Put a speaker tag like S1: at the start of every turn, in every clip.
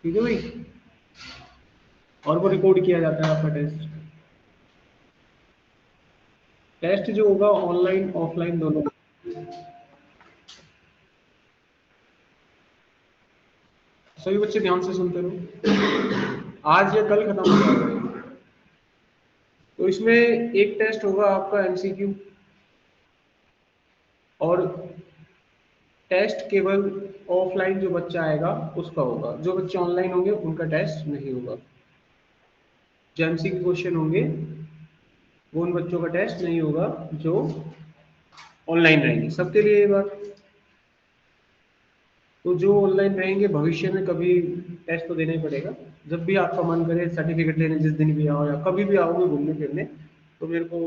S1: ठीक है भाई। और वो रिकॉर्ड किया जाता है आपका टेस्ट। टेस्ट जो होगा ऑनलाइन ऑफलाइन दोनों। सभी बच्चे ध्यान से सुनते रहो, आज या कल खत्म हो जाएगा ये। तो इसमें एक टेस्ट होगा आपका एमसीक्यू, और टेस्ट केवल ऑफलाइन जो बच्चा आएगा उसका होगा, जो बच्चे ऑनलाइन होंगे उनका टेस्ट नहीं होगा। जो एमसीक्यू क्वेश्चन होंगे वो उन बच्चों का टेस्ट नहीं होगा जो ऑनलाइन रहेंगे, सबके लिए ये बात। तो जो ऑनलाइन रहेंगे भविष्य में कभी टेस्ट तो देना ही पड़ेगा। जब भी आपका मन करे सर्टिफिकेट लेने, जिस दिन भी आओ या कभी भी आओगे घूमने फिरने, तो मेरे को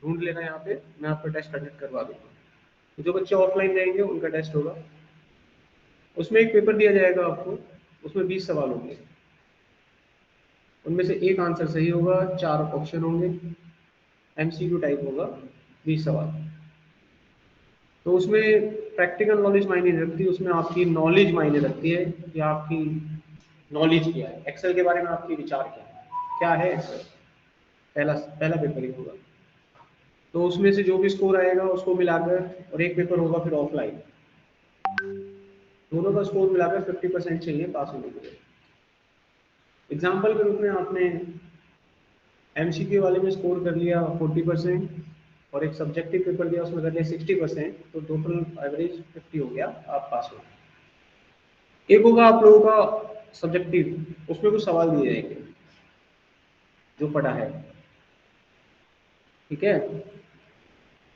S1: ढूंढ लेना यहाँ पे, मैं आपका टेस्ट कंडक्ट करवा दूंगा। तो जो बच्चे ऑफलाइन रहेंगे उनका टेस्ट होगा। उसमें एक पेपर दिया जाएगा आपको, उसमें 20 सवाल होंगे, उनमें से एक आंसर सही होगा, 4 ऑप्शन होंगे, एमसीक्यू टाइप होगा, 20 सवाल। तो उसमें प्रैक्टिकल नॉलेज मायने नहीं रखती, उसमें आपकी नॉलेज मायने रखती है कि आपकी नॉलेज क्या है, एक्सेल के बारे में आपके विचार क्या है एक्सेल। पहला पहला पेपर ही होगा। तो उसमें से जो भी स्कोर आएगा उसको मिलाकर, और एक पेपर होगा फिर ऑफलाइन, दोनों का स्कोर मिलाकर 50% चाहिए पास होने के लिए। एग्जाम्पल के रूप में आपने एमसीक्यू वाले में स्कोर कर लिया 40%, और एक सब्जेक्टिव पेपर दिया उसमें कर लिया 60%, तो टोटल एवरेज 50 हो गया, आप पास हो गए। एक होगा आप लोगों का सब्जेक्टिव, उसमें कुछ सवाल दिए जाएंगे जो पढ़ा है, ठीक है।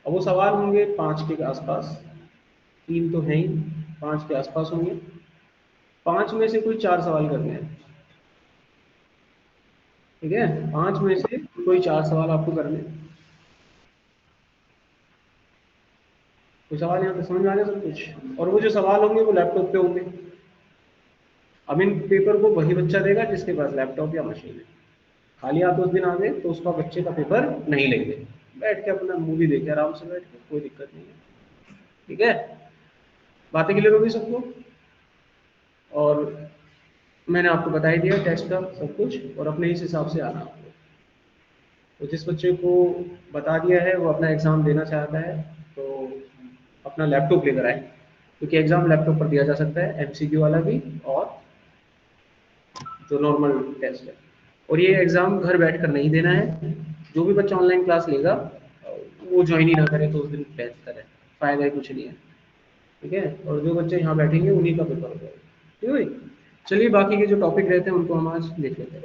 S1: अब वो सवाल होंगे 5 के आसपास, 3 तो है ही, 5 के आसपास होंगे। 5 में से कोई 4 सवाल करने हैं, ठीक है। 5 में से कोई 4 सवाल आपको करने हैं। कोई सवाल यहाँ पे समझ में आ गया सब कुछ? और वो जो सवाल होंगे वो लैपटॉप पे होंगे। अब इन पेपर को वही बच्चा देगा जिसके पास लैपटॉप या मशीन है। खाली आप उस दिन आ गए तो उसका बच्चे का पेपर नहीं लेंगे, बैठ के अपना मूवी देखे आराम से बैठ के, कोई दिक्कत नहीं है, ठीक है। बातें क्लियर होगी सबको? और मैंने आपको बता ही दिया टेस्ट का सब कुछ, और अपने इस हिसाब से आना आपको। तो जिस बच्चे को बता दिया है वो अपना एग्ज़ाम देना चाहता है तो अपना लैपटॉप लेकर आए, क्योंकि एग्ज़ाम लैपटॉप पर दिया जा सकता है, एमसीक्यू वाला भी और जो नॉर्मल टेस्ट है। और ये एग्ज़ाम घर बैठकर नहीं देना है। जो भी बच्चा ऑनलाइन क्लास लेगा वो ज्वाइन ही ना करे तो उस दिन बेहतर है, फायदा ही कुछ नहीं है, ठीक है। और जो बच्चे यहाँ बैठेंगे उन्हीं का पेपर होगा, ठीक है भाई। चलिए बाकी के जो टॉपिक रहते हैं उनको हम आज देख लेते हैं।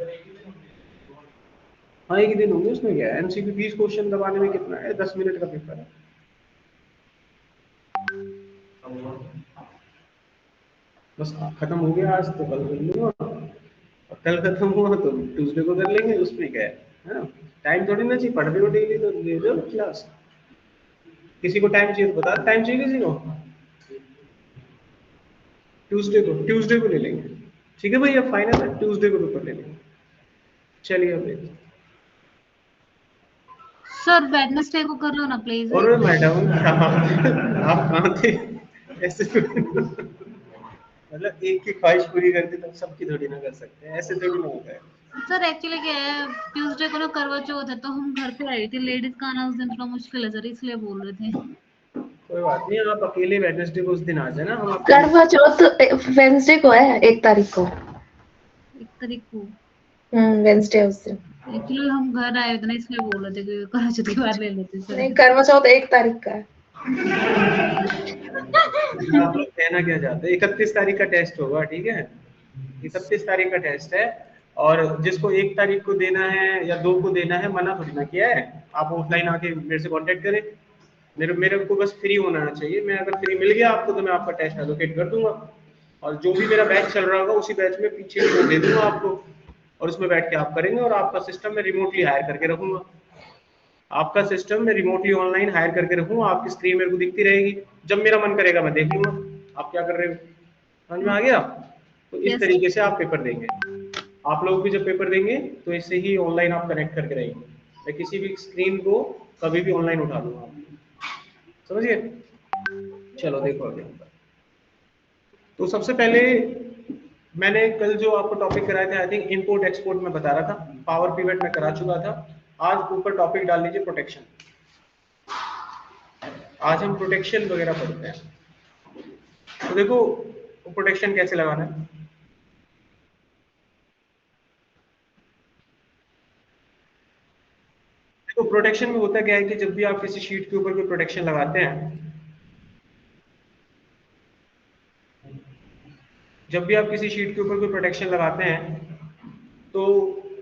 S1: हाँ एक ही दिन होंगे, उसमें क्या है, एमसीक्यू 20 क्वेश्चन दबाने में कितना है, 10 मिनट का पेपर है। बस खत्म हो गया आज तो कल कर लूंगा, और कल खत्म हुआ तो ट्यूसडे को कर लेंगे, उसमें क्या है ना। टाइम थोड़ी ना चाहिए, पढ़ रहे हो डेली तो ले लो क्लास। किसी को टाइम चाहिए तो बता, टाइम चाहिए किसी को? ट्यूसडे को ले लेंगे, ठीक है भाई। अब फाइनल है, ट्यूसडे को पेपर ले लेंगे। चलिए अब देखते हैं।
S2: सर वेडनेसडे को कर लो ना प्लीज।
S1: और मैडम आप कहाँ थे ऐसे मतलब एक की ख्वाहिश पूरी करते तो सबकी थोड़ी ना कर सकते हैं, ऐसे थोड़ी ना होता है।
S2: सर एक्चुअली क्या है, ट्यूसडे को ना करवा चौथ है तो हम घर पे आई थी, लेडीज का आना उस दिन थोड़ा मुश्किल है सर, इसलिए बोल रहे थे।
S1: कोई बात नहीं, आप अकेले वेडनेसडे को उस दिन आ जाना, हम आपकी
S3: करवा चौथ वेंसडे को है, 1 तारीख को।
S2: 1 तारीख को?
S3: वेंसडे उस दिन।
S2: एक्चुअली हम घर आए थे ना, इसलिए बोल रहे थे कि करवा चौथ के बाद ले लेते सर।
S3: नहीं, करवा चौथ 1 तारीख का है।
S1: आप लोग कहना क्या चाहते हैं, 31 तारीख का टेस्ट होगा, ठीक है। 31 तारीख का टेस्ट है, और जिसको 1 तारीख को देना है या 2 को देना है, मना थोड़ी ना किया है। आप ऑफलाइन आके मेरे से कांटेक्ट करें, मेरे को बस फ्री होना चाहिए। मैं अगर फ्री मिल गया आपको तो मैं आपका टेस्ट एलोकेट कर दूंगा, और जो भी मेरा बैच चल रहा होगा उसी बैच में पीछे वो दे दूंगा आपको, और उसमें बैठ के आप करेंगे। और आपका सिस्टम में रिमोटली हायर करके रखूंगा, आपका सिस्टम में रिमोटली ऑनलाइन हायर करके रखूंगा, आपकी स्क्रीन मेरे को दिखती रहेगी, जब मेरा मन करेगा मैं देख लूंगा आप क्या कर रहे हो। समझ में आ गया? तो इस
S2: यस।
S1: तरीके से आप पेपर देंगे। आप लोग भी जब पेपर देंगे तो इससे ही ऑनलाइन आप कनेक्ट करके रहेंगे, मैं किसी भी स्क्रीन को कभी भी ऑनलाइन उठा दूंगा, समझिए। चलो देखो अभी, तो सबसे पहले मैंने कल जो आपको टॉपिक कराए थे, आई थिंक इंपोर्ट एक्सपोर्ट में बता रहा था, पावर पिवट में करा चुका था। आज ऊपर टॉपिक डाल लीजिए प्रोटेक्शन। आज हम प्रोटेक्शन वगैरह पढ़ते हैं। तो देखो प्रोटेक्शन कैसे लगाना है। तो प्रोटेक्शन में होता क्या है कि जब भी आप किसी शीट के ऊपर कोई प्रोटेक्शन लगाते हैं, जब भी आप किसी शीट के ऊपर कोई प्रोटेक्शन लगाते हैं, तो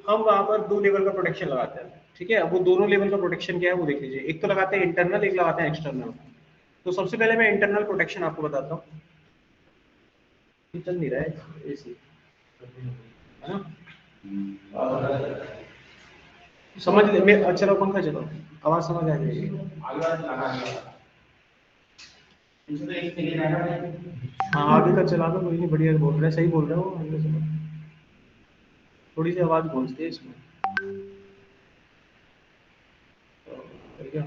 S1: हम वहां पर दो लेवल का प्रोटेक्शन लगाते हैं। ठीक है, अब वो दोनों लेवल का प्रोटेक्शन क्या है वो देख लीजिए। एक तो लगाते हैं इंटरनल, एक लगाते हैं एक्सटर्नल। तो सबसे पहले मैं इंटरनल प्रोटेक्शन आपको बताता हूँ। चल नहीं रहा है एसी, है ना? समझ ले मैं, चलो पंखा चलो, आवाज समझ आ जाएगी। हाँ आगे का चला दो, कोई नहीं, बढ़िया बोल रहा है, सही बोल रहे हो। थोड़ी सी आवाज गूंजती है इसमें, ठीक है।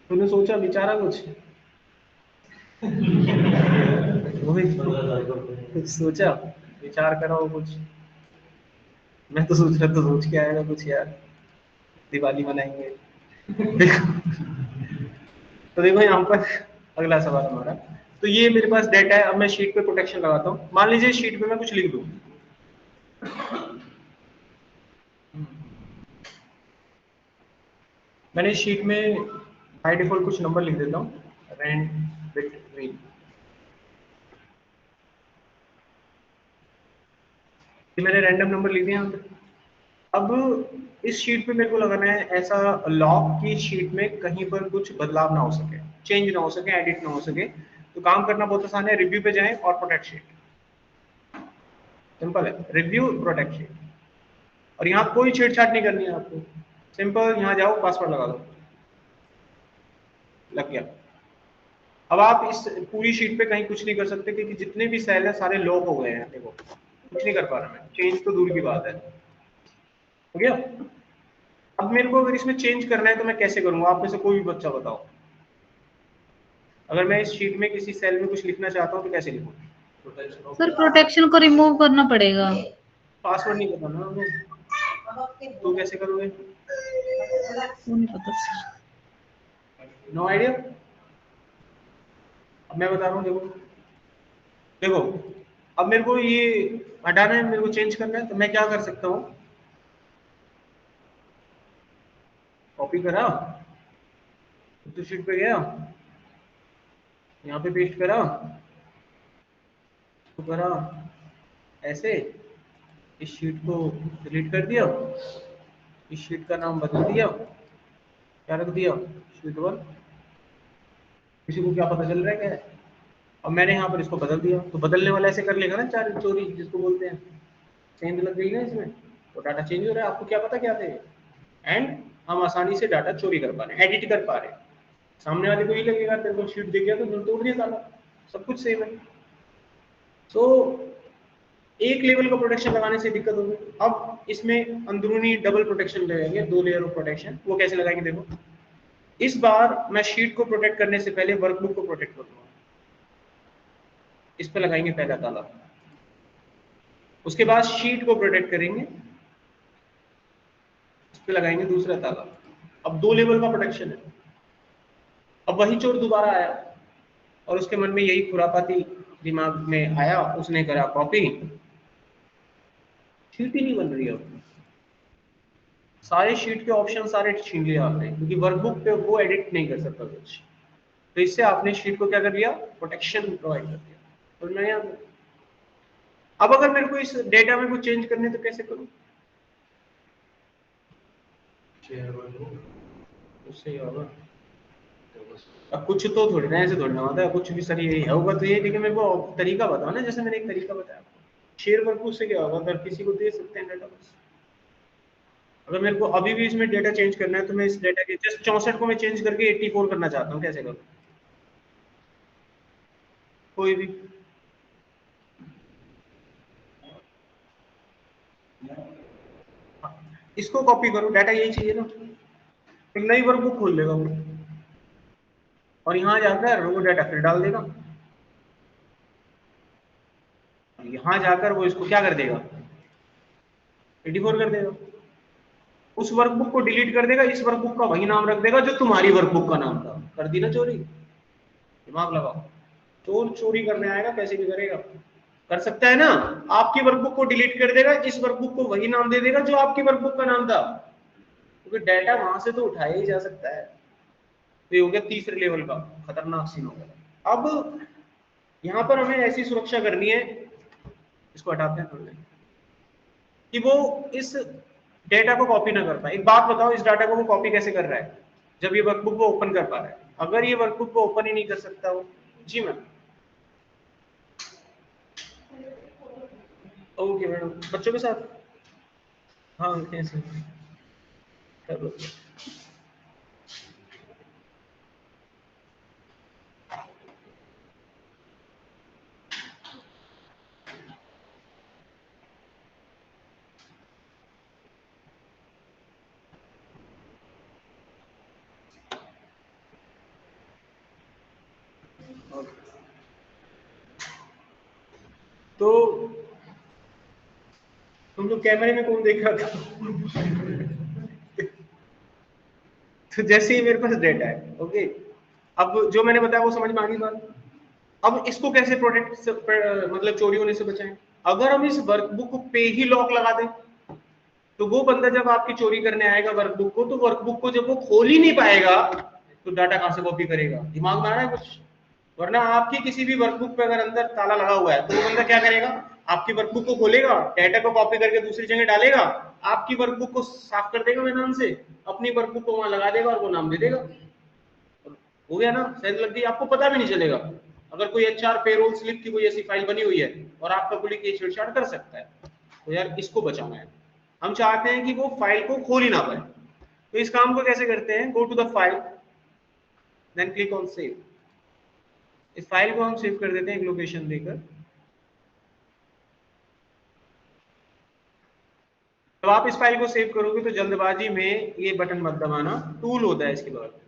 S1: तूने सोचा विचारा कुछ? वही कुछ सोचा, विचार करा हो कुछ? मैं तो सोच रहा था सोच के आएगा कुछ यार, दिवाली मनाएंगे। देखो, तो देखो यहाँ पर अगला सवाल हमारा। तो ये मेरे पास डेटा है, अब मैं शीट पे प्रोटेक्शन लगाता हूँ। मान लीजिए शीट पे मैं कुछ लिख दूँ, मैंने इस शीट में बाय डिफॉल्ट कुछ नंबर लिख देता हूँ, रेंट बिटवीन। ये मैंने रैंडम नंबर लिख दिया यहाँ पे। अब इस शीट पे मेरे को लगाना है ऐसा लॉक की शीट में कहीं पर कुछ बदलाव ना हो सके, चेंज ना हो सके, एडिट ना हो सके। तो काम करना बहुत आसान है, रिव्यू पे जाएं और प्रोटेक्ट शीट। सिंपल है, रिव्यू प्रोटेक्ट शीट। और यहाँ कोई छेड़छाड़ नहीं करनी है आपको। सिंपल यहाँ जाओ, पासवर्ड लगा दो, लग गया। अब आप इस पूरी शीट पे कहीं कुछ नहीं कर सकते क्योंकि जितने भी सेल है सारे लॉक हो गए हैं। देखो कुछ नहीं कर पा रहा मैं, चेंज तो दूर की बात है। हो गया। अब मेरे को अगर इसमें चेंज करना है तो मैं कैसे करूंगा? आप में से कोई भी बच्चा बताओ, अगर मैं इस शीट में किसी सेल में कुछ लिखना चाहता हूँ तो कैसे लिखूं?
S2: सर प्रोटेक्शन को रिमूव करना पड़ेगा।
S1: पासवर्ड नहीं बताना हमें, तो कैसे करोगे?
S2: वो नहीं पता सर।
S1: No idea. अब मैं बता रहा हूँ, देखो देखो, अब मेरे को ये हटाना है, मेरे को चेंज करना है, तो मैं क्या कर सकता हूँ? कॉपी करा, तो शीट पे गया, यहाँ पे पेस्ट करा, तो करा ऐसे, इस शीट को डिलीट कर दिया, इस शीट का नाम बदल दिया, क्या रख दिया? शीट 1। किसी को क्या पता चल रहा है क्या है? अब मैंने यहाँ पर इसको बदल दिया, तो बदलने वाला ऐसे कर लेगा ना, चार चोरी जिसको बोलते हैं, सेंध लग गई ना इसमें, तो डाटा चेंज हो रहा है। आपको क्या पता क्या थे? एंड हम आसानी से डाटा चोरी कर पा रहे हैं, एडिट कर पा रहे हैं। सामने वाले को ये लगेगा तेरे को शीट दिख गया तो तोड़ दिया ताला, सब कुछ सेम है। सो एक लेवल का प्रोटेक्शन लगाने से दिक्कत होगी। अब इसमें अंदरूनी डबल प्रोटेक्शन लगाएंगे, 2 लेयर ऑफ प्रोटेक्शन। वो कैसे लगाएंगे? देखो, इस बार मैं शीट को प्रोटेक्ट करने से पहले वर्कबुक को प्रोटेक्ट करूंगा। इस पे लगाएंगे पहला ताला, उसके बाद शीट को प्रोटेक्ट करेंगे, इस पे लगाएंगे दूसरा ताला। अब 2 लेवल का प्रोटेक्शन है। अब वही चोर दोबारा आया और उसके मन में यही खुरापाती दिमाग में आया, उसने करा कॉपी, शीट ही नहीं बन रही। अब सारे शीट के ऑप्शन सारे छीन लिए आपने, क्योंकि वर्कबुक पे वो एडिट नहीं कर सकता कुछ। तो इससे आपने शीट को क्या कर दिया? प्रोटेक्शन प्रोवाइड कर दिया। तो मैं अब अगर मेरे को इस डेटा में कुछ चेंज करने तो कैसे करूं? उससे ही होगा। अब कुछ तो थोड़ी ना ऐसे थोड़ी ना होता है, कुछ भी सही यही होगा तो ये, लेकिन मेरे को तरीका बताओ ना, जैसे मैंने एक तरीका बताया आपको। शेयर वर्कबुक से क्या होगा? अगर किसी को दे सकते हैं डेटा, बस। अगर मेरे को अभी भी इसमें डेटा चेंज करना है तो मैं इस डेटा के जस्ट 64 को मैं चेंज करके 84 करना चाहता हूँ, कैसे करूँ? कोई भी इसको कॉपी करो, डाटा यही चाहिए ना, एक नई वर्कबुक खोल लेगा वो, और यहाँ जाकर वो डाटा फिर डाल देगा। यहाँ जाकर वो इसको क्या कर देगा, 84 कर देगा। उस वर्कबुक को डिलीट कर देगा, इस वर्कबुक का वही नाम रख देगा जो तुम्हारी वर्कबुक का नाम था। कर दी ना चोरी। दिमाग लगाओ, चोर चोरी करने आएगा कैसे भी करेगा, कर सकता है ना। आपकी वर्कबुक को डिलीट कर देगा, इस वर्कबुक को वही नाम दे देगा जो आपकी वर्कबुक का नाम था, क्योंकि डाटा वहां से तो उठाया ही जा सकता है। तो ये हो गया तीसरे लेवल का खतरनाक सीन हो गया। अब यहाँ पर हमें ऐसी सुरक्षा करनी है, इसको हटाते हैं थोड़ी देर, कि वो इस डेटा को कॉपी ना कर पाए। एक बात बताओ, इस डाटा को वो कॉपी कैसे कर रहा है जब ये वर्कबुक को ओपन कर पा रहा है? अगर ये वर्कबुक को ओपन ही नहीं कर सकता वो, जी मैम, ओके मैडम, बच्चों के साथ, हाँ कैसे कर लो। तो तुम लोग कैमरे में कौन देख रहा था? तो जैसे ही मेरे पास डेटा है, ओके, अब जो मैंने बताया वो समझ में आ गई बात। अब इसको कैसे प्रोटेक्ट मतलब चोरी होने से बचाएं? अगर हम इस वर्कबुक पे ही लॉक लगा दें, तो वो बंदा जब आपकी चोरी करने आएगा वर्कबुक को, तो वर्कबुक को जब वो खोल ही नहीं पाएगा, तो डाटा कहां से कॉपी करेगा? दिमाग में आ रहा है कुछ? वरना आपकी किसी भी वर्कबुक पे अगर अंदर ताला लगा हुआ है, तो वो बंदा क्या करेगा? आपकी वर्कबुक को खोलेगा, डाटा को कॉपी करके दूसरी जगह डालेगा, आपकी वर्कबुक को साफ कर देगा मैदान से, अपनी वर्कबुक को वहां लगा देगा और वो नाम दे देगा। हो गया ना, सेंस लग गई, आपको पता भी नहीं चलेगा। अगर कोई एचआर पेरोल स्लिप की कोई ऐसी फाइल बनी हुई है और आपका कुली की छेड़छाड़ कर सकता है, तो यार इसको बचाना है। हम चाहते हैं कि वो फाइल को खोल ही ना पाए। तो इस काम को कैसे करते हैं? Go to the file, then click on save. इस फाइल को हम सेव कर देते हैं एक लोकेशन देकर। जब आप इस फाइल को सेव करोगे तो जल्दबाजी में ये बटन मत दबाना, टूल होता है इसके बगल में,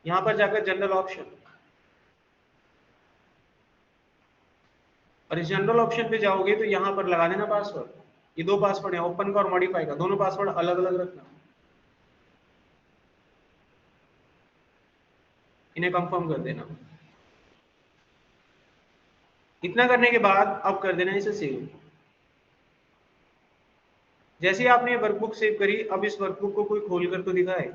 S1: यहां पर जाकर जनरल ऑप्शन, और इस जनरल ऑप्शन पे जाओगे तो यहां पर लगा देना पासवर्ड। ये दो पासवर्ड है, ओपन का और मॉडिफाई का, दोनों पासवर्ड अलग अलग रखना। इन्हें कंफर्म कर देना। इतना करने के बाद अब कर देना इसे सेव। जैसे ही आपने ये वर्कबुक सेव करी, अब इस वर्कबुक को कोई खोल कर तो दिखाए।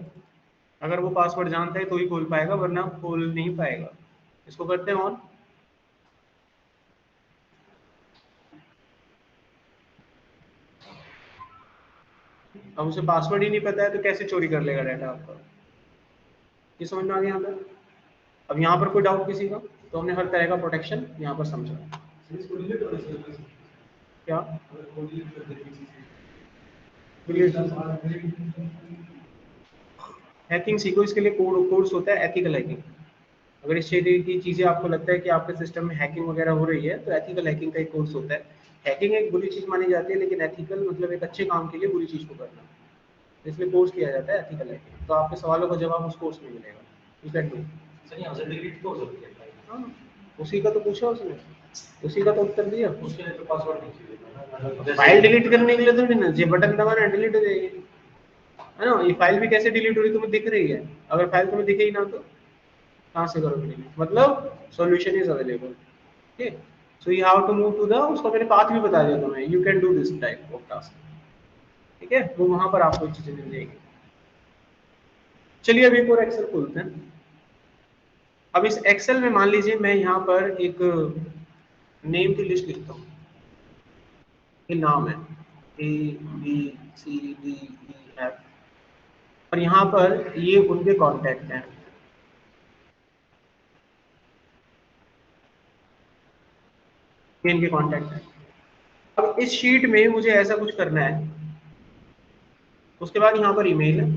S1: अगर वो पासवर्ड जानता है तो ही खोल पाएगा, वरना खोल नहीं पाएगा। इसको करते हैं ऑन। अब उसे पासवर्ड ही नहीं पता है तो कैसे चोरी कर लेगा डाटा आपका? ये समझ में आ गया यहाँ पर? अब यहाँ पर कोई डाउट किसी का? तो हमने हर तरह का प्रोटेक्शन यहाँ पर समझा। क्या हैकिंग सीखो, इसके लिए कोर्स होता है एथिकल हैकिंग। अगर इस तरीके की चीजें आपको लगता है कि आपके सिस्टम में हैकिंग वगैरह हो रही है, तो एथिकल हैकिंग का एक कोर्स होता है। हैकिंग एक बुरी चीज मानी जाती है, लेकिन एथिकल मतलब एक अच्छे काम के लिए बुरी चीज को करना, इसलिए कोर्स किया जाता है एथिकल हैकिंग। तो आपके सवालों का जवाब उस कोर्स में मिलेगा। You can do.
S4: सर यहाँ से डिलीट तो हो सकती है फाइल।
S1: हाँ, उसी का तो पूछा उसने, उसी का तो उत्तर दिया।
S4: उसके लिए तो पासवर्ड नहीं चाहिए।
S1: फाइल डिलीट करने के लिए थोड़ी ना, ये बटन दबाना डिलीट हो जाएगी, है ना। ये फाइल भी कैसे डिलीट हो रही तुम्हें दिख रही है? अगर फाइल तुम्हें दिखे ही ना तो कहाँ से करोगे डिलीट? मतलब solution is available. Okay, so you have to move to the, उसका मैंने पाथ भी बता दिया तुम्हें, you can do this type of task. ठीक है, वो वहां पर आपको चीजें मिल जाएगी। चलिए अब एक और एक्सेल खोलते हैं। अब इस एक्सेल में मान लीजिए मैं यहाँ पर एक नेम की लिस्ट लिखता हूँ। ये नाम है ABCDEF, और यहाँ पर ये उनके कॉन्टैक्ट हैं। ये इनके कॉन्टैक्ट हैं। अब इस शीट में मुझे ऐसा कुछ करना है। उसके बाद यहाँ पर ईमेल है,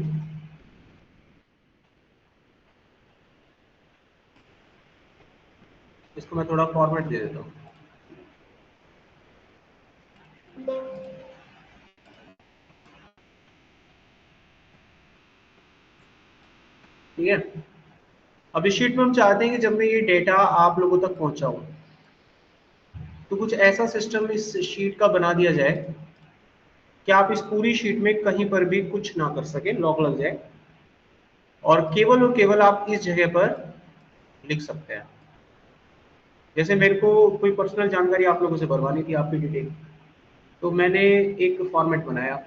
S1: इसको मैं थोड़ा फॉर्मेट दे देता हूँ। ठीक है, अब इस शीट में हम चाहते हैं कि जब मैं ये डेटा आप लोगों तक पहुंचाऊं तो कुछ ऐसा सिस्टम इस शीट का बना दिया जाए कि आप इस पूरी शीट में कहीं पर भी कुछ ना कर सके, लॉक लग जाए और केवल आप इस जगह पर लिख सकते हैं। जैसे मेरे को कोई पर्सनल जानकारी आप लोगों से भरवानी थी, आपकी डिटेल, तो मैंने एक फॉर्मेट बनाया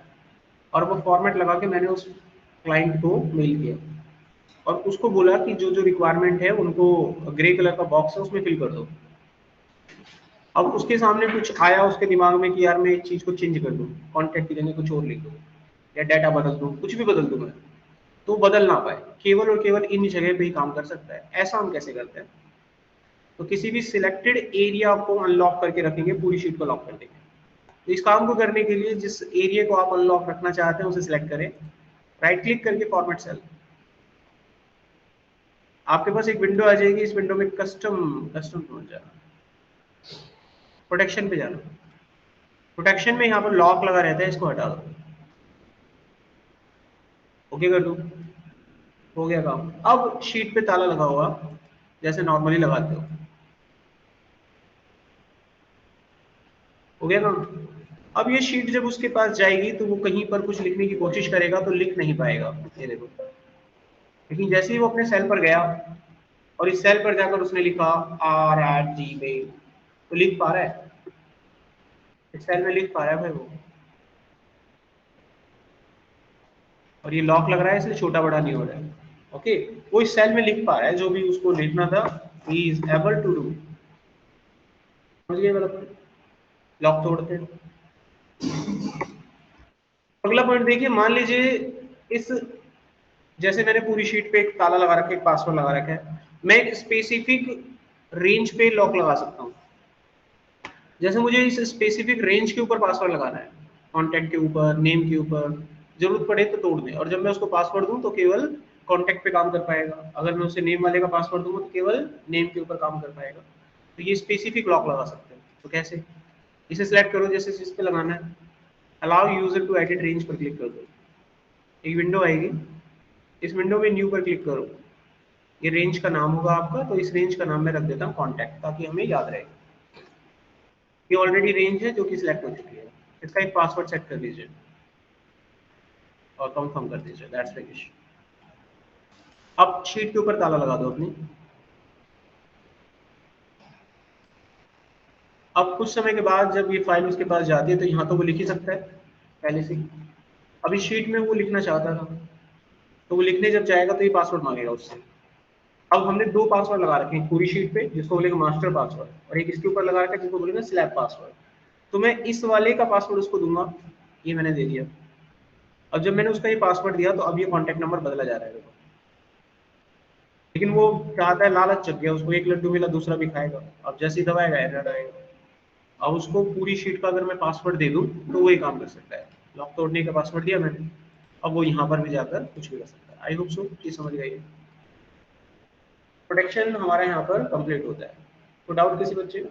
S1: और वो फॉर्मेट लगा के मैंने उस क्लाइंट को मेल किया और उसको बोला कि जो जो रिक्वायरमेंट है उनको ग्रे कलर का बॉक्स है उसमें फिल कर दो। अब उसके सामने कुछ आया उसके दिमाग में कि यार मैं एक चीज को चेंज कर दूं, कॉन्टैक्ट की जगह कुछ और लिख दूं या डाटा बदल दूं, कुछ भी बदल दूं मैं, तो बदल ना पाए, केवल और केवल इन जगह पे ही काम कर सकता है। ऐसा हम कैसे करते हैं? तो किसी भी सिलेक्टेड एरिया को अनलॉक करके रखेंगे, पूरी शीट को लॉक कर देंगे। तो इस काम को करने के लिए जिस एरिया को आप अनलॉक रखना चाहते हैं उसे सिलेक्ट करें, राइट क्लिक करके फॉर्मेट सेल, आपके पास एक विंडो आ जाएगी। इस विंडो में कस्टम पहुंच जाना, प्रोटेक्शन पे जाना, प्रोटेक्शन में यहाँ पर लॉक लगा रहता है, इसको हटा दो, ओके कर दो, हो गया काम। अब शीट पे ताला लगा हुआ जैसे नॉर्मली लगाते हो गया काम। अब ये शीट जब उसके पास जाएगी तो वो कहीं पर कुछ लिखने की कोशिश करेगा तो लिख नहीं पाएगा, ये देखो। लेकिन जैसे ही वो अपने सेल पर गया और इस सेल पर जाकर उसने लिखा R@Gmail, तो लिख पा रहा है, इस सेल में लिख पा रहा है भाई वो, और ये लॉक लग रहा है इसलिए छोटा बड़ा नहीं हो रहा है, ओके। वो इस सेल में लिख पा रहा है जो भी उसको लिखना था, he is able to do. समझ गए? मतलब लॉक तोड़ते हैं। अगला पॉइंट देखिए, मान लीजिए इस, जैसे मैंने पूरी शीट पे एक ताला लगा रखा है, एक पासवर्ड लगा रखा है, मैं एक स्पेसिफिक रेंज पे लॉक लगा सकता हूँ। जैसे मुझे इस स्पेसिफिक रेंज के ऊपर पासवर्ड लगाना है, कॉन्टैक्ट के ऊपर, नेम के ऊपर, जरूरत पड़े तो तोड़ दें, और जब मैं उसको पासवर्ड दूं तो केवल कॉन्टैक्ट पे काम कर पाएगा। अगर मैं उसे नेम वाले का पासवर्ड दूंगा तो केवल नेम के ऊपर काम कर पाएगा। तो ये स्पेसिफिक लॉक लगा सकते हैं। तो कैसे? इसे सिलेक्ट करो, जैसे इस पे लगाना है, allow user to edit range पर क्लिक कर दो, एक विंडो आएगी, इस विंडो में न्यू पर क्लिक करो, ये रेंज का नाम होगा आपका, तो इस रेंज का नाम मैं रख देता हूँ कॉन्टैक्ट, ताकि हमें याद रहे। ये ऑलरेडी रेंज है जो कि सिलेक्ट हो चुकी है। इसका एक पासवर्ड सेट कर दीजिए और कंफर्म कर दीजिए, दैट्स फिनिश। अब शीट के ऊपर ताला लगा दो अपनी। अब कुछ समय के बाद जब ये फाइल उसके पास जाती है तो यहाँ तो वो लिख ही सकता है पहले से। अब इस शीट में वो लिखना चाहता था, तो वो लिखने जब जाएगा तो ये पासवर्ड मांगेगा उससे। अब हमने दो पासवर्ड लगा रखे हैं पूरी शीट पे, जिसको बोलेगा मास्टर पासवर्ड, और एक इसके ऊपर लगा रखा है जिसको बोलेगा स्लैब पासवर्ड। तो मैं इस वाले का पासवर्ड उसको दूंगा, ये मैंने दे दिया। अब जब मैंने उसका ये पासवर्ड दिया तो अब ये कॉन्टैक्ट नंबर बदला जा रहा है, लेकिन वो चाहता है, लालच जग गया उसको, एक लड्डू मिला दूसरा भी खाएगा। अब जैसे ही दबाएगा एरर आएगा। अब उसको पूरी शीट का अगर मैं पासवर्ड दे दूं तो वो ही काम कर सकता है। लॉक तोड़ने का पासवर्ड दिया मैंने, अब वो यहाँ पर भी जाकर कुछ भी कर सकता है। आई होप सो ये समझ गए। प्रोटेक्शन हमारा यहाँ पर कंप्लीट होता है। तो डाउट किसी बच्चे का?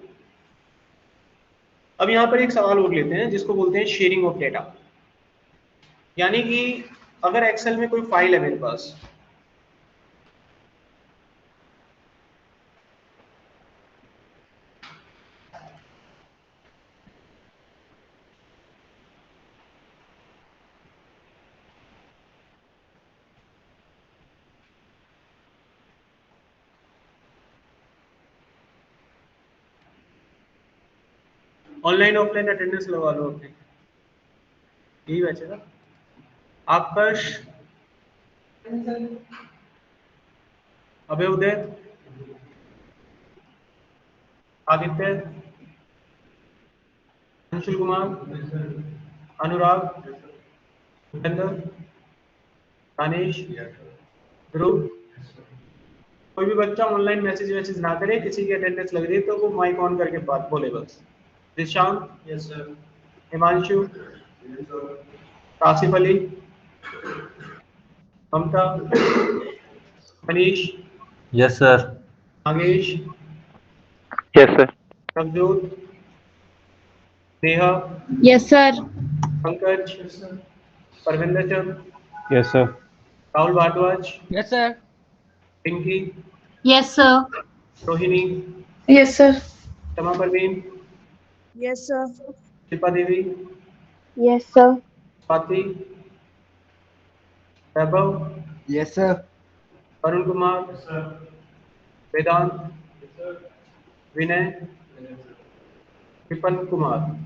S1: अब यहाँ पर एक सवाल और लेते हैं जिसको बोलते हैं शेयरिंग ऑफ डेटा। यानी कि अगर एक्सेल में कोई फाइल है मेरे पास, ऑनलाइन ऑफलाइन अटेंडेंस लगा लो अपने, यही बचेगा। आकाश, अभय, उदय, आदित्य, अंशुल कुमार, अनुराग, भूपेंद्र, दानिश, ध्रुव। कोई भी बच्चा ऑनलाइन मैसेज ना करे, किसी की अटेंडेंस लग रही है तो वो माइक ऑन करके बात बोले बस। Dishant, yes sir. Himanshu, Kashif Ali, Mamta, Manish,
S5: yes sir.
S1: Nagesh,
S6: yes sir.
S1: Navjot, Neha,
S7: yes sir.
S1: Pankaj, Parvinder Chand,
S5: yes sir.
S1: Rahul Bhardwaj,
S7: yes sir.
S1: Pinky,
S2: Yes, sir.
S1: Rohini,
S3: Yes, sir.
S1: Kshama Parveen,
S5: Yes, sir.
S1: Shilpa Devi,
S7: Yes, sir.
S1: Swati, Vaibhav,
S8: Yes, sir.
S1: Varun Kumar, Vedant, Vinay, Vipan Kumar.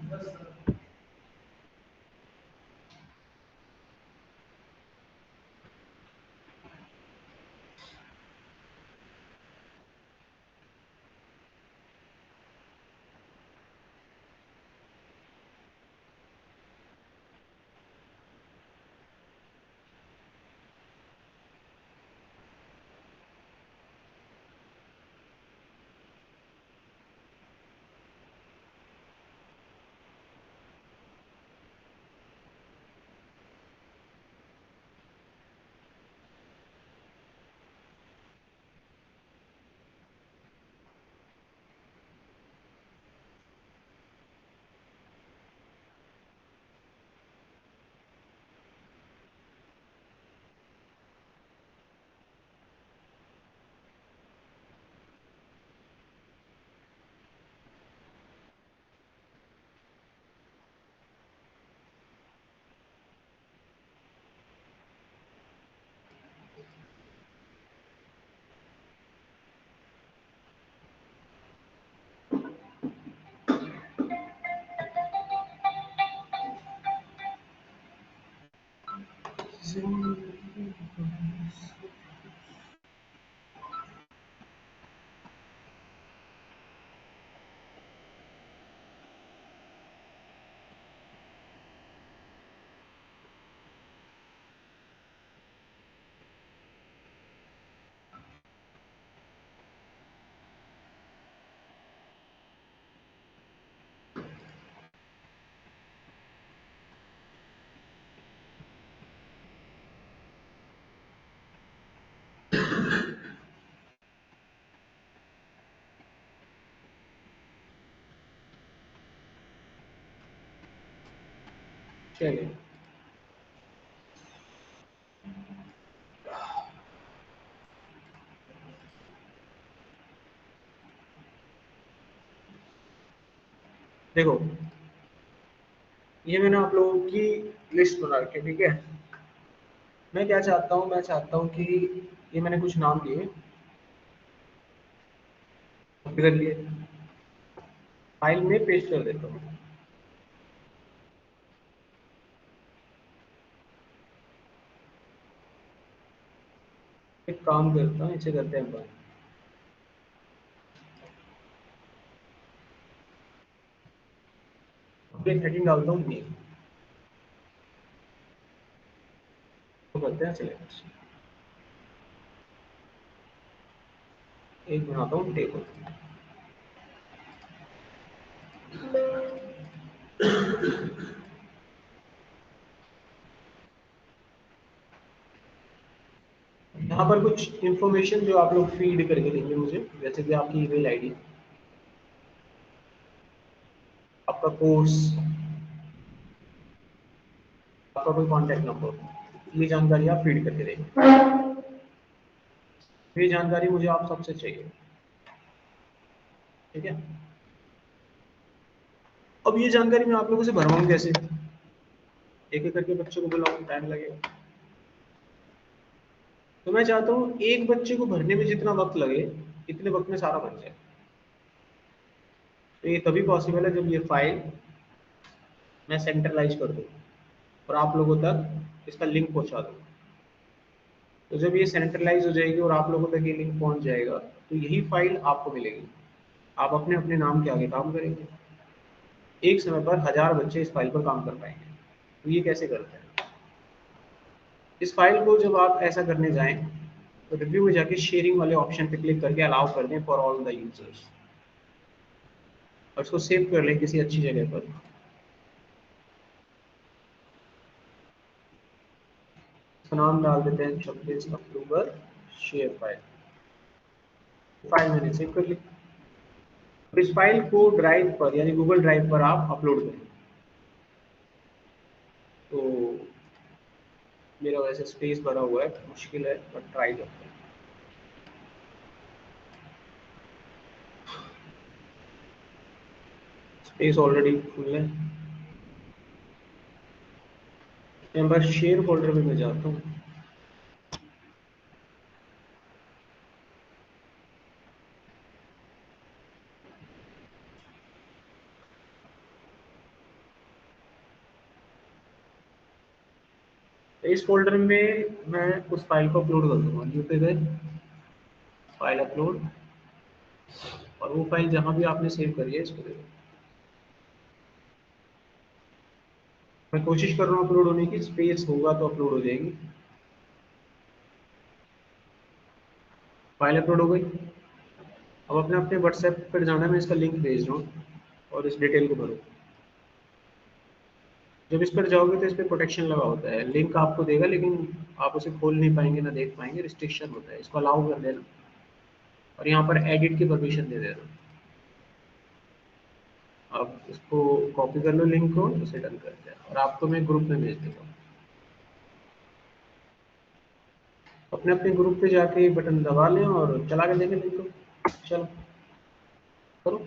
S1: चलिए, देखो ये मैंने आप लोगों की लिस्ट बना रखी है, ठीक है। मैं क्या चाहता हूँ, मैं चाहता हूँ कि ये मैंने कुछ नाम दिए, कॉपी कर लिए, फाइल में पेस्ट कर देता हूँ। एक काम करता हूँ, इसे करते हैं बात। एक हेडिंग डालता हूँ नेम, तो करते हैं सिलेक्ट। एक बनाता हूँ टेबल, यहाँ पर कुछ इंफॉर्मेशन जो आप लोग फीड करके देंगे मुझे, जैसे कि आपकी ईमेल आईडी, आपका कोर्स, आपका कोई कॉन्टैक्ट नंबर, ये जानकारी आप फीड करके देंगे। ये जानकारी मुझे आप सबसे चाहिए, ठीक है। अब ये जानकारी मैं आप लोगों से भरवाऊँ कैसे? एक एक करके बच्चों को बुलाऊँ, टाइम लगेगा। तो मैं चाहता हूँ एक बच्चे को भरने में जितना वक्त लगे, इतने वक्त में सारा बन जाए। तो ये तभी पॉसिबल है जब ये फाइल मैं सेंट्रलाइज कर दूँ और आप लोगों तक इसका लिंक पहुंचा दूँ। तो जब ये सेंट्रलाइज हो जाएगी और आप लोगों तक ये लिंक पहुंच जाएगा, तो यही फाइल आपको मिलेगी। आप अपने अपने नाम के आगे काम करेंगे। एक समय पर 1000 बच्चे इस फाइल पर काम कर पाएंगे। तो ये कैसे करते हैं? इस फाइल को जब आप ऐसा करने जाएं, तो रिव्यू में जाके शेयरिंग वाले ऑप्शन पे क्लिक करके अलाउ कर दें फॉर ऑल द यूजर्स, और इसको सेव कर लें किसी अच्छी जगह पर। नाम डाल देते हैं 26 अक्टूबर शेयर फाइल। फाइल मैंने सेव कर ली। इस फाइल को ड्राइव पर यानी गूगल ड्राइव पर आप अपलोड करें। तो मेरा वैसे स्पेस भरा हुआ है, मुश्किल है, बट ट्राई करते हैं। स्पेस ऑलरेडी फुल है। मैं बस शेयर फोल्डर में जाता हूँ। इस फोल्डर में मैं उस फाइल को अपलोड कर दूंगा। न्यू पे गए, फाइल अपलोड, और वो फाइल जहां भी आपने सेव करी है इसको देखो। मैं कोशिश कर रहा हूँ अपलोड होने की, स्पेस होगा तो अपलोड हो जाएगी। फाइल अपलोड हो गई। अब अपने अपने व्हाट्सएप पर जाना है, मैं इसका लिंक भेज रहा हूँ और इस डिटेल को भरो। जब इस पर जाओगे तो इस पर प्रोटेक्शन लगा होता है, लिंक आपको देगा लेकिन आप उसे खोल नहीं पाएंगे ना देख पाएंगे, रिस्ट्रिक्शन होता है। इसको अलाउ कर देना और यहाँ पर एडिट की परमिशन दे देना। अब इसको कॉपी कर लो लिंक को, इसे डन कर दिया और आपको मैं ग्रुप में भेज देता हूँ। अपने अपने ग्रुप पे जाके बटन दबा लें और चला के देखें लिंक को। चलो करो।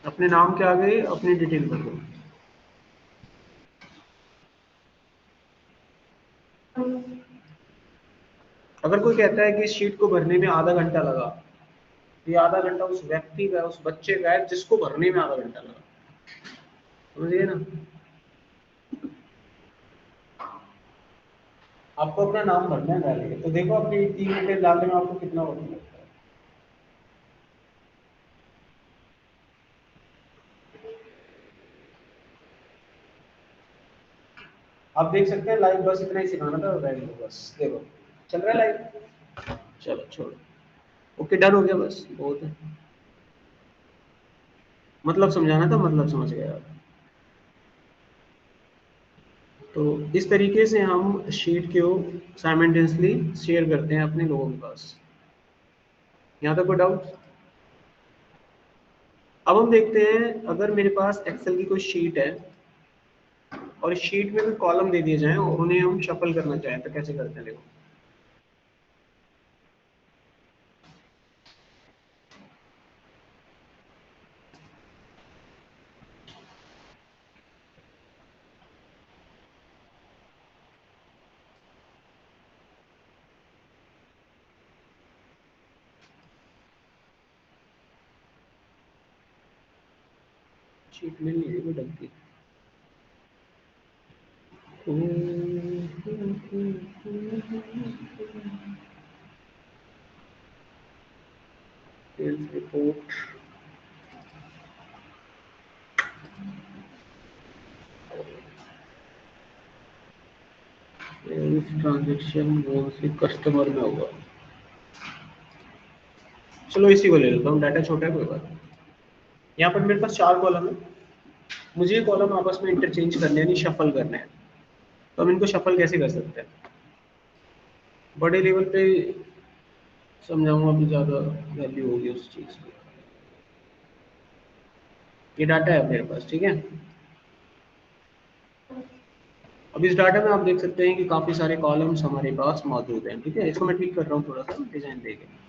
S1: अपने नाम के आगे अपनी डिटेल भर दो। अगर कोई कहता है कि इस शीट को भरने में आधा घंटा लगा, तो ये आधा घंटा उस व्यक्ति का, उस बच्चे का है जिसको भरने में आधा घंटा लगा। समझिए ना। आपको अपना नाम भरना है डालेंगे तो देखो अपनी 3 डिटेल डालने में आपको कितना वक्त लगता है। आप देख सकते हैं लाइव, बस इतना ही सिखाना था। बस देखो चल रहा है लाइव। चलो छोड़ो, ओके डन हो गया, बस बहुत है। मतलब समझाना था, मतलब समझ गए आप। तो इस तरीके से हम शीट को साइमल्टेनियसली शेयर करते हैं अपने लोगों के पास। यहाँ तक कोई डाउट? अब हम देखते हैं, अगर मेरे पास एक्सेल की कोई शीट है और इस शीट में कोई कॉलम दे दिए जाएं और उन्हें हम शफल करना चाहें तो कैसे करते हैं? देखो शीट मिल नहीं रही वो ढंग की। सेल्स रिपोर्ट, सेल्स ट्रांजैक्शन कौन सी कस्टमर में होगा? चलो इसी को ले लेता हूँ, डाटा छोटा है कोई बात नहीं। यहाँ पर मेरे पास 4 कॉलम है, मुझे ये कॉलम आपस में इंटरचेंज करने हैं, शफल करने हैं। तो हम इनको शफल कैसे कर सकते हैं? बड़े लेवल पे समझाऊंगा, अभी ज़्यादा वैल्यू होगी उस चीज़ की। ये डाटा है मेरे पास, ठीक है। अब इस डाटा में आप देख सकते हैं कि काफ़ी सारे कॉलम्स हमारे पास मौजूद हैं, ठीक है। इसको मैं ठीक कर रहा हूँ थोड़ा सा डिज़ाइन देके।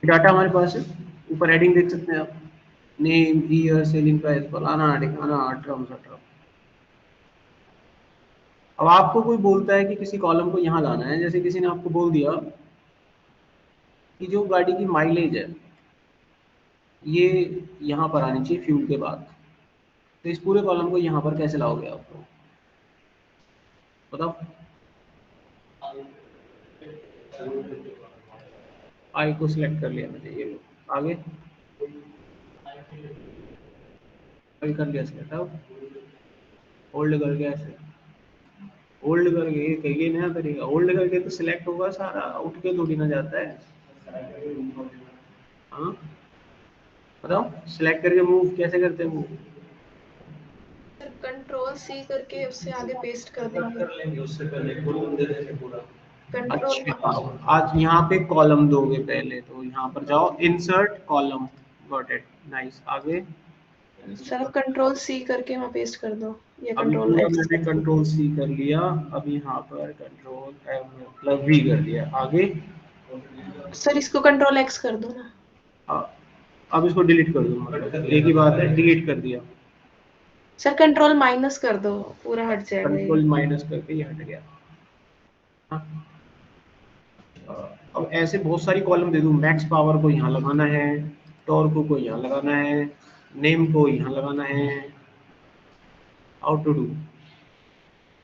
S1: डाटा हमारे पास है, ऊपर हेडिंग देख सकते हैं आप, नेम, ईयर, सेलिंग प्राइस, फलाना ठिकाना, टर्म्स एटसेट्रा। अब आपको कोई बोलता है कि किसी कॉलम को यहाँ लाना है, जैसे किसी ने आपको बोल दिया कि जो गाड़ी की माइलेज है ये यहाँ पर आनी चाहिए फ्यूल के बाद, तो इस पूरे कॉलम को यहाँ पर कैसे लाओगे आप लोग बताओ? आई को सिलेक्ट कर लिया मैंने, ये लो आगे कर लिया सिलेक्ट। अब होल्ड करके ऐसे होल्ड करके, ये कहिए नया तरीका, होल्ड करके तो सिलेक्ट होगा सारा, उठ के थोड़ी ना जाता है। हाँ बताओ, सिलेक्ट करके मूव कैसे करते हैं? मूव
S3: कंट्रोल सी करके उससे आगे पेस्ट कर देंगे।
S4: कर लेंगे, उससे पहले कॉलम दे देंगे पूरा।
S1: अच्छा, आज यहाँ पे कॉलम दोगे पहले, तो यहाँ पर जाओ insert column, got it, nice. आगे
S3: सर कंट्रोल सी करके वहाँ पेस्ट कर दो, या
S1: अभी
S3: कंट्रोल
S1: पूरा
S3: एफ।
S1: मैंने कंट्रोल सी कर लिया, अब यहाँ पर कंट्रोल एम मतलब वी कर दिया। आगे
S3: सर इसको कंट्रोल एक्स कर दो ना।
S1: अब इसको डिलीट कर दो, मतलब एक ही बात है, डिलीट कर दिया।
S3: सर कंट्रोल माइनस कर दो, पूरा हट जाएगा ये।
S1: कंट्रोल माइनस करके ये हट गया। हाँ। अब ऐसे बहुत सारी कॉलम दे दूं, मैक्स पावर को यहाँ लगाना है, टॉर्क को यहाँ लगाना है, नेम को यहाँ लगाना है, how to do,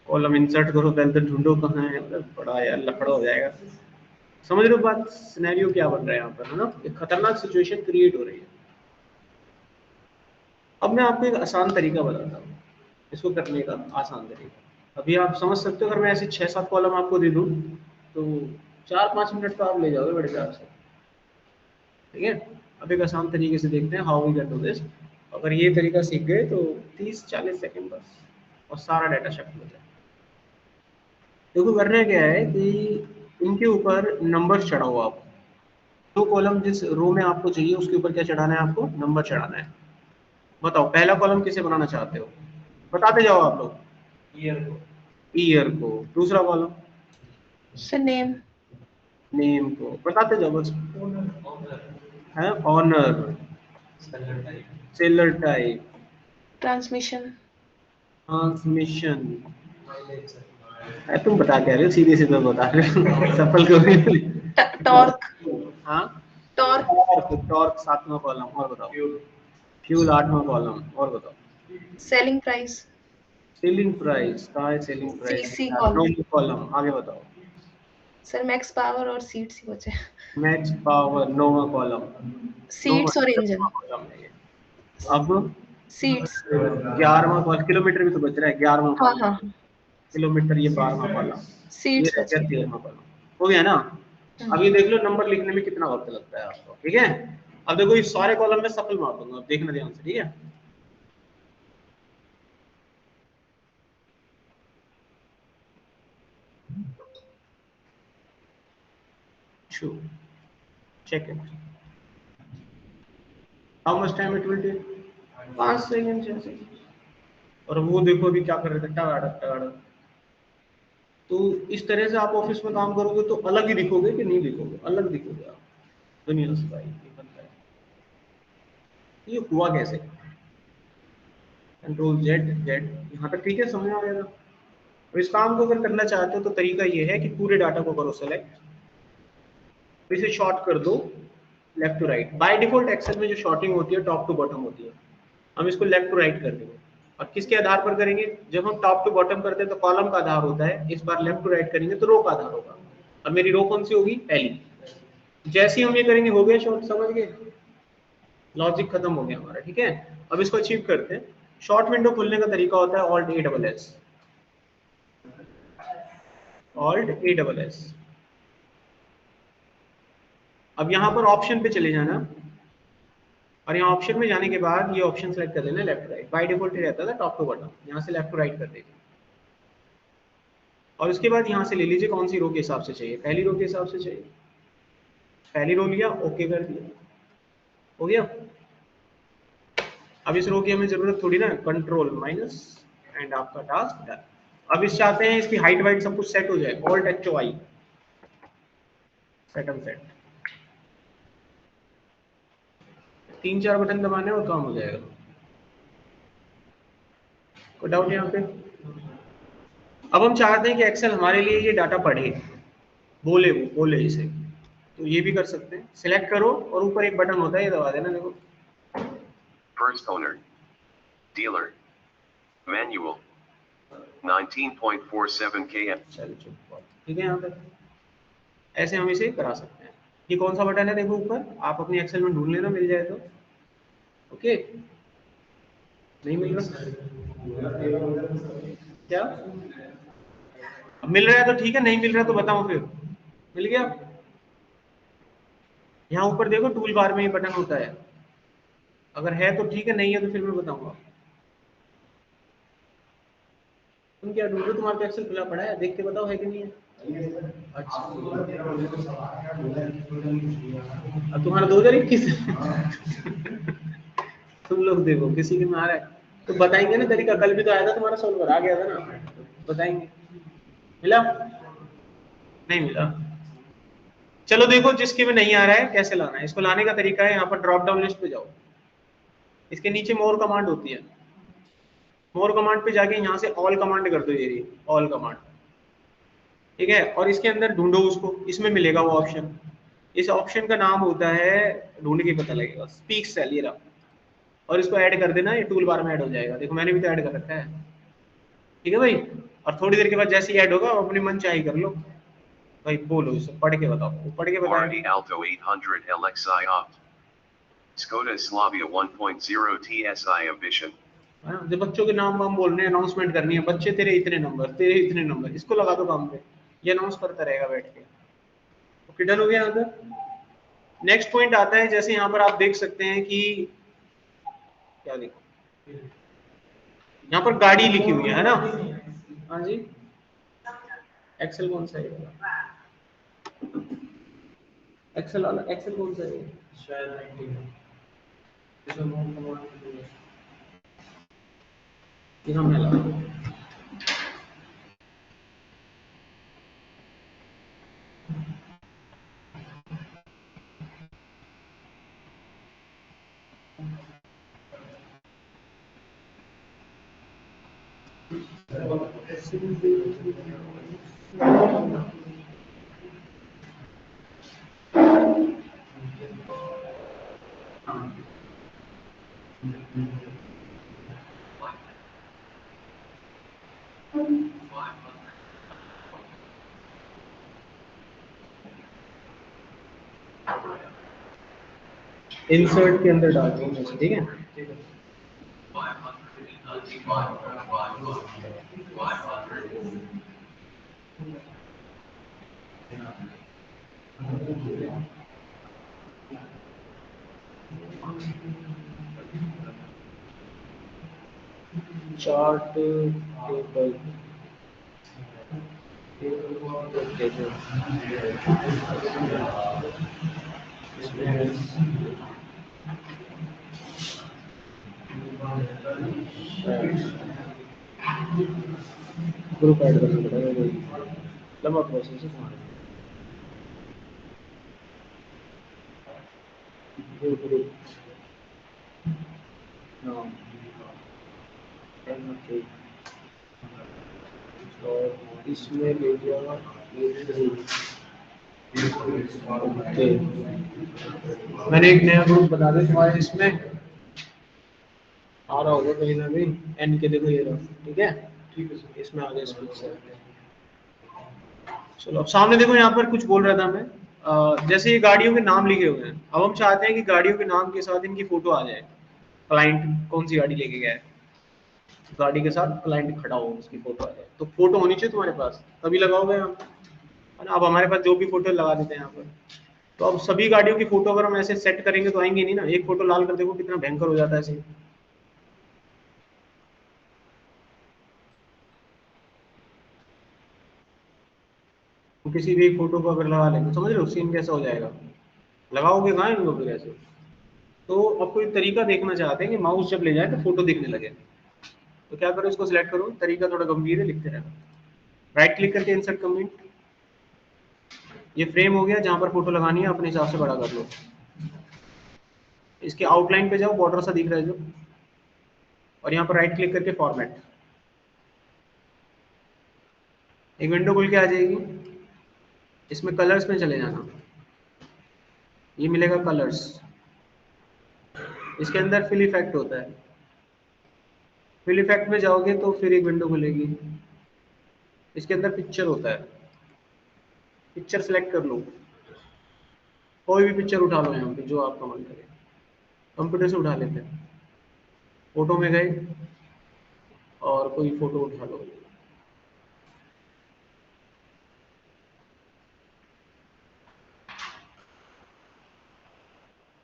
S1: column insert करो, पहले तो ढूंढो कहाँ है, मतलब बड़ा यार लफड़ा हो जाएगा। समझ रहे हो बात, सिनेरियो क्या बन रहा है यहाँ पर, है ना, एक खतरनाक सिचुएशन क्रिएट हो रही है। अब मैं आपको एक आसान तरीका बताता हूँ इसको करने का, आसान तरीका। अभी आप समझ सकते हो, अगर मैं ऐसे 6-7 कॉलम आपको दे दूँ तो 4-5 मिनट तो आप ले जाओगे बड़े प्यार से, ठीक है। अब एक आसान तरीके से देखते हैं how we can do this. अगर ये तरीका सीख गए तो 30-40 सेकंड बस और सारा डाटा शिफ्ट हो जाए। देखो करना क्या है कि इनके ऊपर नंबर चढ़ाओ आप, जो कॉलम जिस रो में आपको चाहिए उसके ऊपर क्या चढ़ाना है, आपको नंबर चढ़ाना है। बताओ पहला कॉलम किसे बनाना चाहते हो, बताते जाओ आप लोग।
S4: ईयर को,
S1: ईयर को। दूसरा कॉलम
S3: सर नेम,
S1: नेम को, बताते जाओ बस।
S4: ऑनर,
S1: है owner,
S4: seller type,
S1: seller type,
S3: transmission,
S1: transmission.
S4: Mileage sir,
S1: तुम बता क्या रहे हो, सीधे सीधे बता रहे हो सफल कभी।
S3: टॉर्क,
S1: हाँ,
S3: टॉर्क,
S1: टॉर्क, टॉर्क 7वां कॉलम। और बताओ।
S4: फ्यूल,
S1: फ्यूल 8वां कॉलम। और बताओ।
S3: सेलिंग प्राइस,
S1: सेलिंग प्राइस, कहाँ है सेलिंग प्राइस,
S3: सीसी कॉलम।
S1: 9वां कॉलम। आगे बताओ।
S3: सर मैक्स पावर और सीट्स ही बचे।
S1: मैक्स पावर 9वां कॉलम।
S3: सीट्स और इंजन,
S1: कॉलम है ये। अब
S3: सीट्स।
S1: 11वां कॉलम, किलोमीटर भी तो बच रहा है, 11वां
S3: हाँ
S1: कॉलम।
S3: हाँ,
S1: किलोमीटर ये 12वां कॉलम। ये
S3: सीट्स
S1: रह
S3: बचे।
S1: गया 13वां कॉलम। हो गया ना। अब ये देख लो नंबर लिखने में कितना वक्त लगता है आपको, ठीक है। अब देखो इस सारे कॉलम में सफल मार दूंगा, अब देखना ध्यान से, ठीक है। check it, how much time it will take, 5 second 6 second. और वो देखो अभी क्या कर रहे थे, टगाड़ा टगाड़ा। तो इस तरह से आप ऑफिस में काम करोगे तो अलग ही दिखोगे कि नहीं दिखोगे, अलग दिखोगे आप दुनिया से भाई। ये बनता है, ये हुआ कैसे, कंट्रोल जेड जेड यहाँ तक ठीक है, समझ आ गया। तो इस काम को अगर करना चाहते हो तो तरीका ये है कि पूरे डाटा को करो सेलेक्ट, इसे शॉर्ट कर दो left to right. By default excel में जो शॉर्टिंग होती है टॉप टू बॉटम होती है, हम इसको लेफ्ट टू राइट कर देंगे। और किसके आधार पर करेंगे, जब हम टॉप टू बॉटम करते हैं तो कॉलम का आधार होता है, इस बार लेफ्ट टू राइट करेंगे तो रो का आधार होगा। और मेरी रो कौन सी होगी, पहली। जैसे ही हम ये करेंगे हो गया शॉर्ट, समझ गए, लॉजिक खत्म हो गया हमारा, ठीक है। अब इसको अचीव करते हैं। शॉर्ट विंडो खोलने का तरीका होता है ऑल्ट A+S, ऑल्ट A+S। अब यहाँ पर ऑप्शन पे चले जाना और यहाँ ऑप्शन में जाने के बाद ये ऑप्शन सेलेक्ट कर लेना लेफ्ट राइट। बाय डिफॉल्ट ही रहता था टॉप टू बॉटम, यहाँ से लेफ्ट टू राइट कर देंगे। और उसके बाद यहाँ से ले लीजिए कौन सी रो के हिसाब से चाहिए, पहली रो के हिसाब से चाहिए, पहली रो लिया, ओके कर दिया, हो गया। अब इस रो की हमें जरूरत थोड़ी ना, कंट्रोल माइनस एंड आपका टास्क डन। अब इस चाहते हैं इसकी हाइट वाइट सब कुछ सेट हो जाए, alt HOI, set and set. 3-4 button दबाने और काम हो जाएगा। कोई डाउट यहाँ पे। अब हम चाहते हैं कि एक्सेल हमारे लिए ये डाटा पढ़े, बोले इसे, तो ये भी कर सकते हैं। सिलेक्ट करो और ऊपर एक बटन होता है, ये दबा देना, देखो
S8: First owner, dealer, manual, 19.47 km.
S1: चलो चुप, ठीक है। यहाँ पे ऐसे हम इसे करा सकते हैं। ये कौन सा बटन है देखो ऊपर, आप अपनी एक्सेल में ढूंढ लेना, मिल जाए तो ओके। नहीं मिल रहा क्या, अब मिल रहा है तो ठीक है, नहीं मिल रहा तो बताओ फिर। मिल गया। यहाँ ऊपर देखो टूल बार में ये बटन होता है, अगर है तो ठीक है, नहीं है तो फिर मैं बताऊंगा। तुम क्या ढूंढ रहे हो, तुम्हारा तो एक्सेल खुला पड़ा है, देख के बताओ है कि नहीं है। अच्छा, अब तुम्हारा 2021 तुम लोग देखो किसी के में आ रहा है तो बताएंगे ना तरीका। कल भी तो आया था तुम्हारा सॉल्वर, आ गया था ना, बताएंगे। मिला नहीं मिला, चलो देखो जिसके में नहीं आ रहा है कैसे लाना है। इसको लाने का तरीका है, यहाँ पर ड्रॉप डाउन लिस्ट पे जाओ, इसके नीचे मोर कमांड होती है, मोर कमांड पे जाके यहाँ से ऑल कमांड कर दो, ये रही ऑल कमांड, ठीक है। और इसके अंदर ढूंढो उसको, इसमें मिलेगा वो ऑप्शन, इस ऑप्शन का नाम होता है, ढूंढ के पता लगेगा, स्पीक सेल, ये रहा। और इसको ऐड कर देना, ये टूल बार में ऐड हो जाएगा, देखो मैंने भी तो ऐड कर रखा है, ठीक है भाई। और थोड़ी देर के बाद जैसे ही ऐड होगा अपनी मन चाही कर लो भाई, बोलो इसे, पढ़ के बताओ, वो पढ़ के
S8: Marty
S1: बताएंगे।
S8: Alto 800 LXI Opt. Skoda Slavia 1.0 TSI Ambition.
S1: है ना, जब बच्चों के नाम वाम बोलने हैं, अनाउंसमेंट करनी है, बच्चे तेरे इतने नंबर, तेरे इतने नंबर, इसको लगा दो काम पे, ये अनाउंस करता रहेगा बैठ के। ओके, डन हो गया यहाँ पर। नेक्स्ट पॉइंट आता है, जैसे यहाँ पर आप देख सकते हैं कि क्या देखो, यहाँ पर गाड़ी लिखी हुई है ना, हाँ जी, एक्सेल कौन सा है, एक्सेल वाला, एक्सेल कौन सा है,
S4: शायद 90 में इसमें मोर कमांड
S1: यहाँ मैं लगा दूँ। इंसर्ट के अंदर डाल दूँ, ठीक है। चार्ट टेबल, ग्रुप ऐड करना पड़ेगा, लंबा प्रोसेस है तुम्हारा। ग्रुप नाम, और इसमें ले जाओ ओके, मैंने एक नया ग्रुप बना दिया तुम्हारे, इसमें आ रहा होगा कहीं ना कहीं, एन के देखो ये रहा, ठीक है, ठीक है, इसमें आ गया इसमें। चलो अब सामने देखो, यहाँ पर कुछ बोल रहा था मैं, जैसे ये गाड़ियों के नाम लिखे हुए हैं, अब हम चाहते हैं कि गाड़ियों के नाम के साथ इनकी फोटो आ जाए, क्लाइंट कौन सी गाड़ी लेके गया है, गाड़ी के साथ क्लाइंट खड़ा हो, उसकी फोटो आ जाए, तो फोटो होनी चाहिए तुम्हारे पास, तभी लगाओगे हम, है ना। अब हमारे पास जो भी फोटो लगा देते हैं यहाँ पर, तो अब सभी गाड़ियों की फोटो अगर हम ऐसे सेट करेंगे तो आएंगे नहीं ना, एक फोटो लाल कर देखो कितना भयंकर हो जाता है ऐसे। तो किसी भी फोटो को अगर लगा लेंगे, समझ रहे हो सीन कैसा हो जाएगा, लगाओगे कहाँ इनको फिर ऐसे। तो अब कोई तरीका देखना चाहते हैं कि माउस जब ले जाए तो फोटो दिखने लगे, तो क्या करो, इसको सिलेक्ट करो, तरीका थोड़ा गंभीर है, लिखते रहना, राइट क्लिक करके इंसर्ट कमेंट, ये फ्रेम हो गया, जहां पर फोटो लगानी है अपने हिसाब से बड़ा कर लो। इसके आउटलाइन पे जाओ, बॉर्डर सा दिख रहा है जो, और यहाँ पर राइट क्लिक करके फॉर्मेट, एक विंडो खुल के आ जाएगी, इसमें कलर्स में चले जाना, ये मिलेगा कलर्स, इसके अंदर फिल इफेक्ट होता है, फिल इफेक्ट में जाओगे तो फिर एक विंडो खुलेगी, इसके अंदर पिक्चर होता है, पिक्चर सेलेक्ट कर लो, कोई भी पिक्चर उठा लो यहाँ पे जो आपका मन करे, कंप्यूटर से उठा लेते हैं, फोटो में गए और कोई फोटो उठा लो,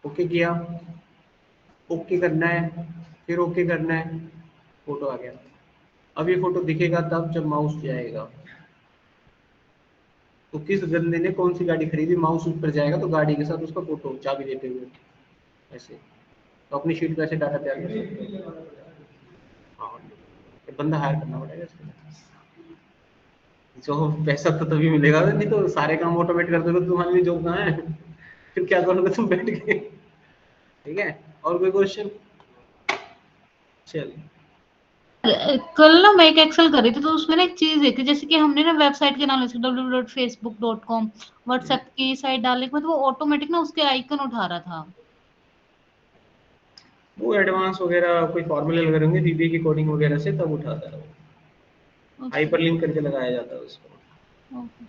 S1: ओके किया, ओके करना है, फिर ओके करना है, फोटो आ गया। अब ये फोटो दिखेगा तब जब माउस जाएगा, तो किस बंदे ने कौन सी गाड़ी खरीदी, माउस उस पर जाएगा तो गाड़ी के साथ उसका फोटो चाबी देते हुए ऐसे, तो अपनी शीट पे ऐसे डाटा तैयार कर सकते हो। हाँ, एक बंदा हायर करना पड़ेगा इसके लिए, जॉब पैसा तो तभी मिलेगा, नहीं तो सारे काम ऑटोमेट कर दोगे तो तुम्हारे लिए जॉब कहाँ है? फिर क्या करोगे तुम बैठ के? ठीक है, और कोई क्वेश्चन? चल
S2: कल ना मैं एक एक्सेल कर रही थी, तो उसमें ना एक चीज देखी, जैसे कि हमने ना वेबसाइट के नाम से www.facebook.com व्हाट्सएप की साइट डालने के बाद वो ऑटोमेटिक ना उसके आइकन उठा रहा था।
S1: वो एडवांस वगैरह कोई फॉर्मूले लगे होंगे VBA की कोडिंग वगैरह से, तब उठाता है वो, हाइपरलिंक करके लगाया जाता है उसको।
S2: ओके।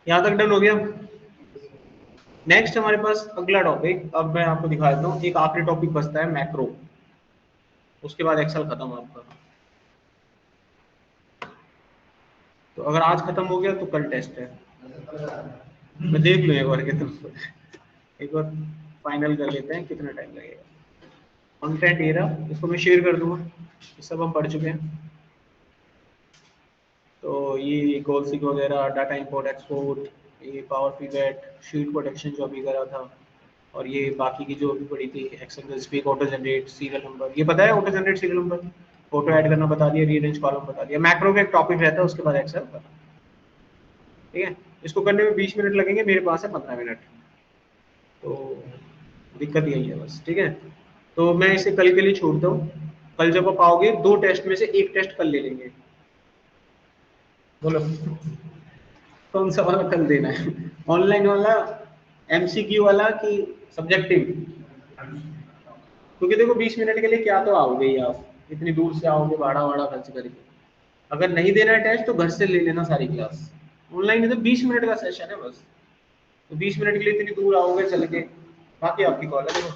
S1: यहाँ तक डन हो गया। नेक्स्ट हमारे पास अगला टॉपिक, अब मैं आपको दिखा देता हूँ, एक आखिरी टॉपिक बचता है मैक्रो, उसके बाद एक्सेल खत्म आपका। तो अगर आज खत्म हो गया तो कल टेस्ट है, मैं देख लूँ एक बार के, तुम एक बार फाइनल कर लेते हैं कितना टाइम लगेगा। कंटेंट एरा, इसको मैं शेयर कर दूंगा, ये सब हम पढ़ चुके हैं। तो ये गोल सीक वगैरह, डाटा इंपोर्ट एक्सपोर्ट, ये पावर पिवट, शीट प्रोटेक्शन जो अभी करा था, और ये बाकी की जो अभी पड़ी थी, excel speak, auto generate serial number, ये पता है auto generate serial number, photo add करना बता दिया, रीअरेंज कॉलम बता दिया। मैक्रो का एक टॉपिक रहता है, उसके बाद एक्सेल खत्म। ठीक है, इसको करने में 20 मिनट लगेंगे, मेरे पास है 15 मिनट, तो दिक्कत यही है बस। ठीक है, तो मैं इसे कल के लिए छोड़ता हूँ। कल जब आप आओगे 2 टेस्ट में से एक टेस्ट कल ले लेंगे। बोलो कौन सा वाला कल देना है, ऑनलाइन वाला, MCQ वाला कि सब्जेक्टिव? क्योंकि देखो 20 मिनट के लिए क्या तो आओगे ही आप, इतनी दूर से आओगे भाड़ा वाड़ा खर्च करके। अगर नहीं देना है टेस्ट तो घर से ले लेना सारी क्लास, ऑनलाइन है तो 20 मिनट का सेशन है बस, तो 20 मिनट के लिए इतनी दूर आओगे चल के, बाकी आपकी कॉल है। देखो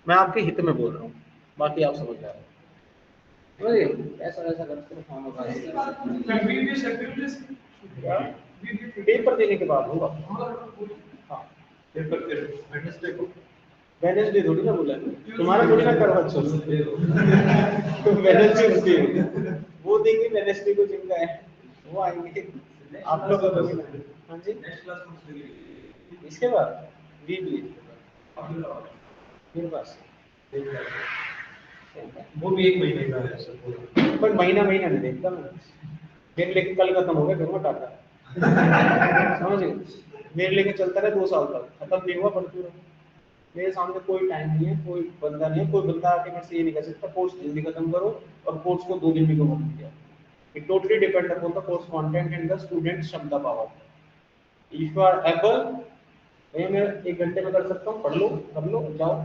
S1: मैं आपके हित में बोल रहा हूँ, बाकी आप समझ जा रहे हो, समझिए ऐसा वैसा करके फॉर्म होगा। पेपर देने के बाद होगा। हाँ वेडनेसडे थोड़ी ना बोला, तुम्हारा थोड़ी ना करवा चौथ वेडनेसडे वो देंगे, वेडनेसडे को जिनका है वो आएंगे, आप लोग करोगे ना। हाँ जी, इसके बाद वीबी मेरे पास
S4: वो भी 1 महीने का है सर पूरा,
S1: पर महीना नहीं देखता मैं, मेरे लेके कल खत्म हो गया घर में टाटा, समझ गए? मेरे लेके चलता रहा 2 साल तक, खत्म नहीं हुआ परचूर। मेरे सामने कोई टाइम नहीं है, कोई बंदा नहीं है, कोई बंदा आके मेरे से ये नहीं कह सकता कोर्स जल्दी खत्म करो, और कोर्स को 2 दिन में कवर किया। It totally depend upon the course content and the student क्षमता power. If you are able, भैया मैं 1 घंटे में कर सकता हूँ, पढ़ लो कर लो जाओ।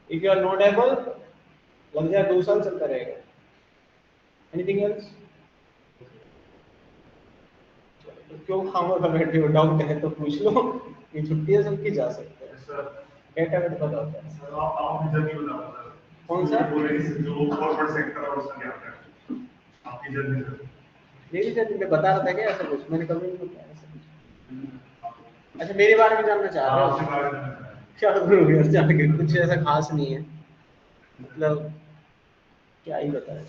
S1: If you are not able, लग जाए 2 साल चलता रहेगा। Anything else? क्यों खामोश बैठे हो, डाउट है तो पूछ लो, ये छुट्टी है सबकी, जा सकते हैं सर। डेटा वेट पता होता है सर, आप जर्नी बताओ सर, कौन सा जो कॉर्पोरेट सेक्टर है उसका क्या है आपकी जर्नी? मेरी जर्नी में बता रहा था क्या ऐसा कुछ, मैंने कभी नहीं बताया ऐसा कुछ। अच्छा मेरे बारे में जानना चाह रहे हो? क्या करोगे यार जान के, कुछ ऐसा खास नहीं है, मतलब क्या ही बताएं।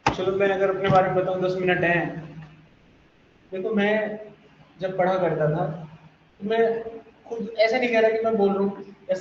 S1: चलो मैं अगर अपने बारे में बताऊं, 10 मिनट है। देखो मैं जब पढ़ा करता था तो मैं खुद ऐसा नहीं कह रहा कि मैं बोल रहा हूँ